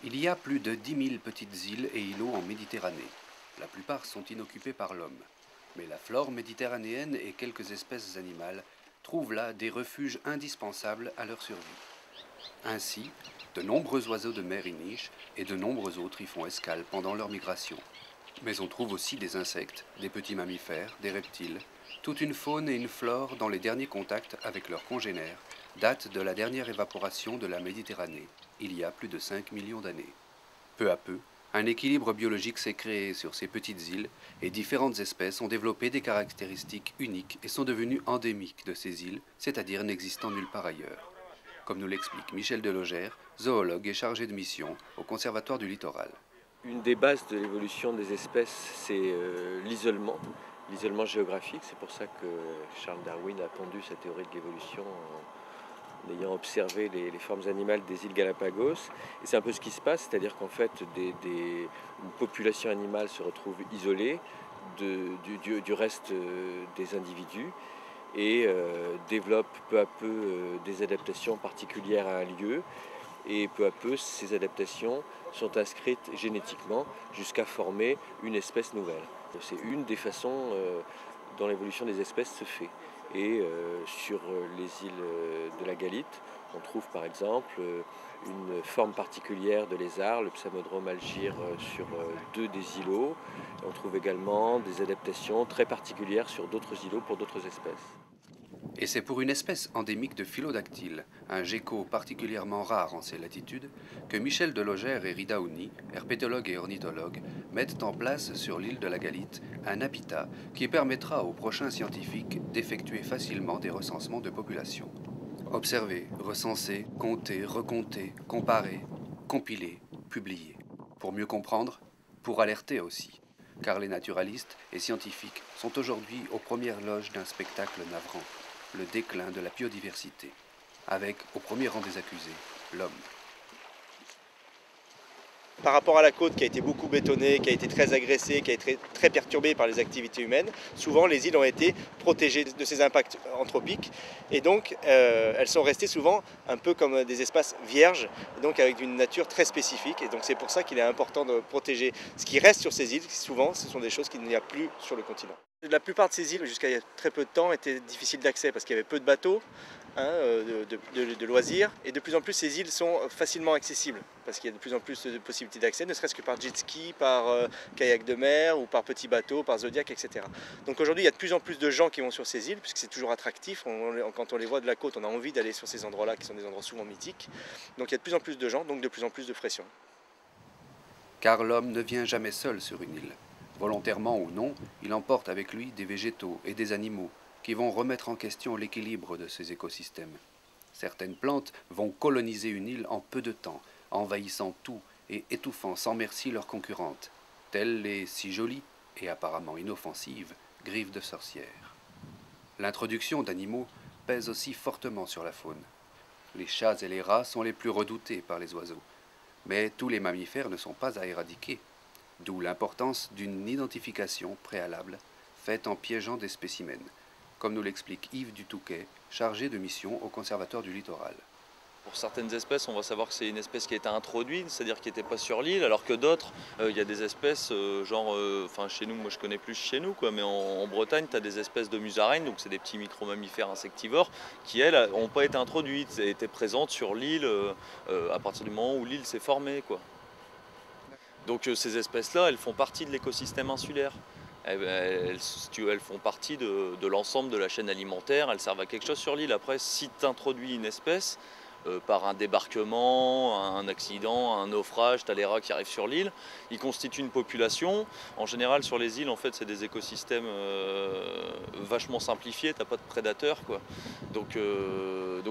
Il y a plus de 10 000 petites îles et îlots en Méditerranée. La plupart sont inoccupés par l'homme. Mais la flore méditerranéenne et quelques espèces animales trouvent là des refuges indispensables à leur survie. Ainsi, de nombreux oiseaux de mer y nichent et de nombreux autres y font escale pendant leur migration. Mais on trouve aussi des insectes, des petits mammifères, des reptiles, toute une faune et une flore dont les derniers contacts avec leurs congénères datent de la dernière évaporation de la Méditerranée, il y a plus de 5 millions d'années. Peu à peu, un équilibre biologique s'est créé sur ces petites îles et différentes espèces ont développé des caractéristiques uniques et sont devenues endémiques de ces îles, c'est-à-dire n'existant nulle part ailleurs. Comme nous l'explique Michel Delogère, zoologue et chargé de mission au Conservatoire du Littoral. Une des bases de l'évolution des espèces, c'est l'isolement géographique. C'est pour ça que Charles Darwin a pondu sa théorie de l'évolution en ayant observé les formes animales des îles Galapagos. Et c'est un peu ce qui se passe, c'est-à-dire qu'en fait, une population animale se retrouve isolée du reste des individus et développe peu à peu des adaptations particulières à un lieu. Et peu à peu, ces adaptations sont inscrites génétiquement jusqu'à former une espèce nouvelle. C'est une des façons dont l'évolution des espèces se fait. Et sur les îles de la Galite, on trouve par exemple une forme particulière de lézard, le Psamodrome algire, sur deux des îlots. On trouve également des adaptations très particulières sur d'autres îlots pour d'autres espèces. Et c'est pour une espèce endémique de phylodactyle, un gecko particulièrement rare en ces latitudes, que Michel Delogère et Rida Ouni, herpétologues et ornithologues, mettent en place sur l'île de la Galite un habitat qui permettra aux prochains scientifiques d'effectuer facilement des recensements de population. Observer, recenser, compter, recompter, comparer, compiler, publier. Pour mieux comprendre, pour alerter aussi. Car les naturalistes et scientifiques sont aujourd'hui aux premières loges d'un spectacle navrant, le déclin de la biodiversité, avec, au premier rang des accusés, l'homme. Par rapport à la côte qui a été beaucoup bétonnée, qui a été très agressée, qui a été très perturbée par les activités humaines, souvent les îles ont été protégées de ces impacts anthropiques et donc elles sont restées souvent un peu comme des espaces vierges, et donc avec une nature très spécifique. Et donc c'est pour ça qu'il est important de protéger ce qui reste sur ces îles. Souvent ce sont des choses qu'il n'y a plus sur le continent. La plupart de ces îles, jusqu'à il y a très peu de temps, étaient difficiles d'accès parce qu'il y avait peu de bateaux, de loisirs. Et de plus en plus, ces îles sont facilement accessibles parce qu'il y a de plus en plus de possibilités d'accès, ne serait-ce que par jet ski, par kayak de mer ou par petits bateaux, par Zodiac, etc. Donc aujourd'hui, il y a de plus en plus de gens qui vont sur ces îles puisque c'est toujours attractif. Quand on les voit de la côte, on a envie d'aller sur ces endroits-là qui sont des endroits souvent mythiques. Donc il y a de plus en plus de gens, donc de plus en plus de pression. Car l'homme ne vient jamais seul sur une île. Volontairement ou non, il emporte avec lui des végétaux et des animaux qui vont remettre en question l'équilibre de ces écosystèmes. Certaines plantes vont coloniser une île en peu de temps, envahissant tout et étouffant sans merci leurs concurrentes, telles les si jolies et apparemment inoffensives griffes de sorcières. L'introduction d'animaux pèse aussi fortement sur la faune. Les chats et les rats sont les plus redoutés par les oiseaux, mais tous les mammifères ne sont pas à éradiquer. D'où l'importance d'une identification préalable faite en piégeant des spécimens, comme nous l'explique Yves Dutouquet, chargé de mission au Conservatoire du Littoral. Pour certaines espèces, on va savoir que c'est une espèce qui a été introduite, c'est-à-dire qui n'était pas sur l'île, alors que d'autres, il y a des espèces, chez nous, moi je connais plus chez nous, mais en Bretagne, tu as des espèces de musaraignes, donc c'est des petits micro-mammifères insectivores, qui elles n'ont pas été introduites, elles étaient présentes sur l'île à partir du moment où l'île s'est formée, quoi. Donc ces espèces-là, elles font partie de l'écosystème insulaire. Elles font partie de l'ensemble de la chaîne alimentaire, elles servent à quelque chose sur l'île. Après, si tu introduis une espèce, par un débarquement, un accident, un naufrage, tu as les rats qui arrivent sur l'île, ils constituent une population. En général, sur les îles, en fait, c'est des écosystèmes vachement simplifiés, tu n'as pas de prédateurs, quoi. Donc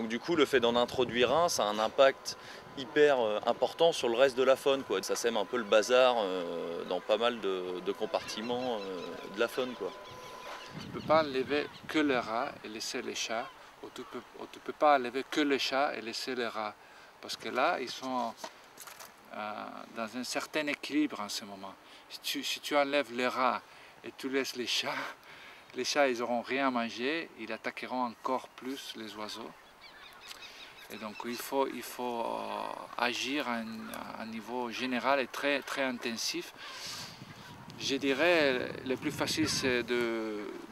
du coup, le fait d'en introduire un, ça a un impact hyper important sur le reste de la faune, quoi. Ça sème un peu le bazar dans pas mal de compartiments de la faune, quoi. Tu ne peux pas enlever que les rats et laisser les chats, ou tu ne peux pas enlever que les chats et laisser les rats. Parce que là, ils sont dans un certain équilibre en ce moment. Si tu enlèves les rats et tu laisses les chats ils n'auront rien à manger, ils attaqueront encore plus les oiseaux. Et donc il faut agir à un niveau général et très, très intensif. Je dirais le plus facile c'est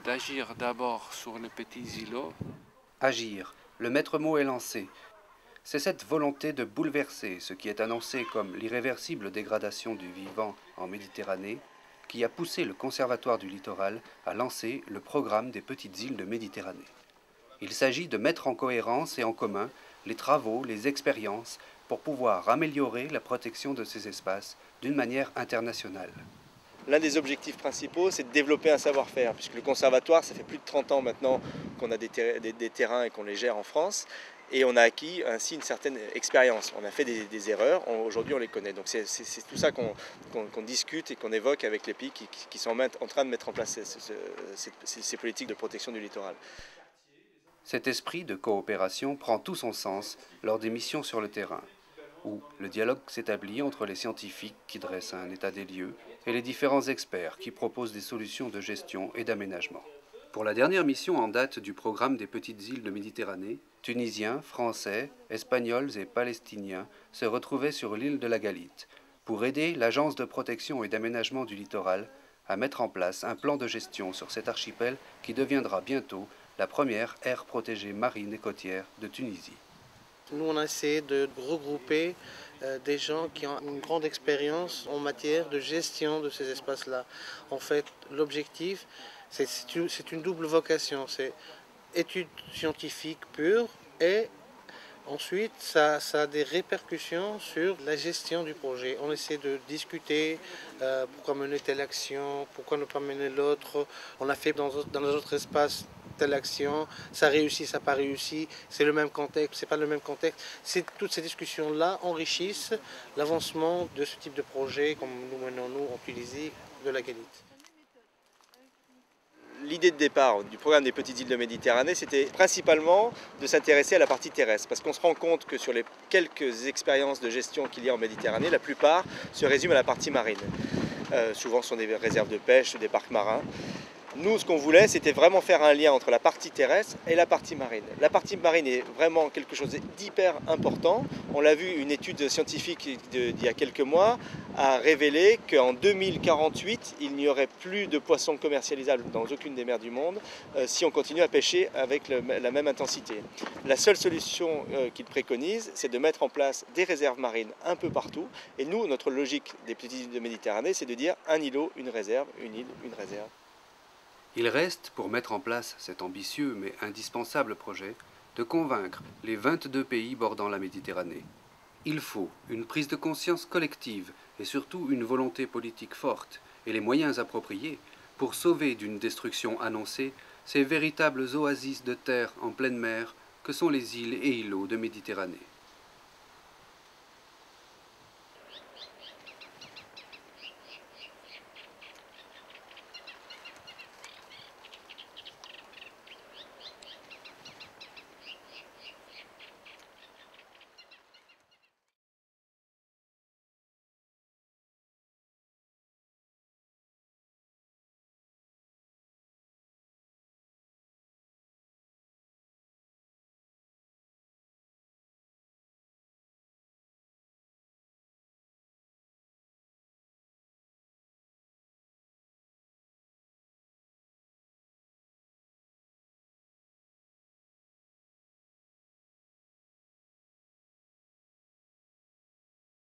d'agir d'abord sur les petits îlots. Agir, le maître mot est lancé. C'est cette volonté de bouleverser ce qui est annoncé comme l'irréversible dégradation du vivant en Méditerranée qui a poussé le Conservatoire du littoral à lancer le programme des petites îles de Méditerranée. Il s'agit de mettre en cohérence et en commun les travaux, les expériences pour pouvoir améliorer la protection de ces espaces d'une manière internationale. L'un des objectifs principaux, c'est de développer un savoir-faire, puisque le conservatoire, ça fait plus de 30 ans maintenant qu'on a des terrains et qu'on les gère en France, et on a acquis ainsi une certaine expérience. On a fait des erreurs, aujourd'hui on les connaît. Donc c'est tout ça qu'on discute et qu'on évoque avec les pays qui sont en train de mettre en place ces politiques de protection du littoral. Cet esprit de coopération prend tout son sens lors des missions sur le terrain, où le dialogue s'établit entre les scientifiques qui dressent un état des lieux et les différents experts qui proposent des solutions de gestion et d'aménagement. Pour la dernière mission en date du programme des petites îles de Méditerranée, Tunisiens, Français, Espagnols et Palestiniens se retrouvaient sur l'île de la Galite pour aider l'Agence de protection et d'aménagement du littoral à mettre en place un plan de gestion sur cet archipel qui deviendra bientôt la première aire protégée marine et côtière de Tunisie. Nous, on a essayé de regrouper des gens qui ont une grande expérience en matière de gestion de ces espaces-là. En fait, l'objectif, c'est une double vocation. C'est études scientifiques pures et ensuite, ça a des répercussions sur la gestion du projet. On essaie de discuter pourquoi mener telle action, pourquoi ne pas mener l'autre. On a fait dans les autres espaces telle action, ça réussit, ça n'a pas réussi, c'est le même contexte, c'est pas le même contexte. Toutes ces discussions-là enrichissent l'avancement de ce type de projet, comme nous menons nous en Tunisie, de la Galite. L'idée de départ du programme des petites îles de Méditerranée, c'était principalement de s'intéresser à la partie terrestre. Parce qu'on se rend compte que sur les quelques expériences de gestion qu'il y a en Méditerranée, la plupart se résument à la partie marine. Souvent, ce sont des réserves de pêche, des parcs marins. Nous, ce qu'on voulait, c'était vraiment faire un lien entre la partie terrestre et la partie marine. La partie marine est vraiment quelque chose d'hyper important. On l'a vu, une étude scientifique d'il y a quelques mois a révélé qu'en 2048, il n'y aurait plus de poissons commercialisables dans aucune des mers du monde si on continue à pêcher avec la même intensité. La seule solution qu'il préconise, c'est de mettre en place des réserves marines un peu partout. Et nous, notre logique des petites îles de Méditerranée, c'est de dire un îlot, une réserve, une île, une réserve. Il reste, pour mettre en place cet ambitieux mais indispensable projet, de convaincre les 22 pays bordant la Méditerranée. Il faut une prise de conscience collective et surtout une volonté politique forte et les moyens appropriés pour sauver d'une destruction annoncée ces véritables oasis de terre en pleine mer que sont les îles et îlots de Méditerranée.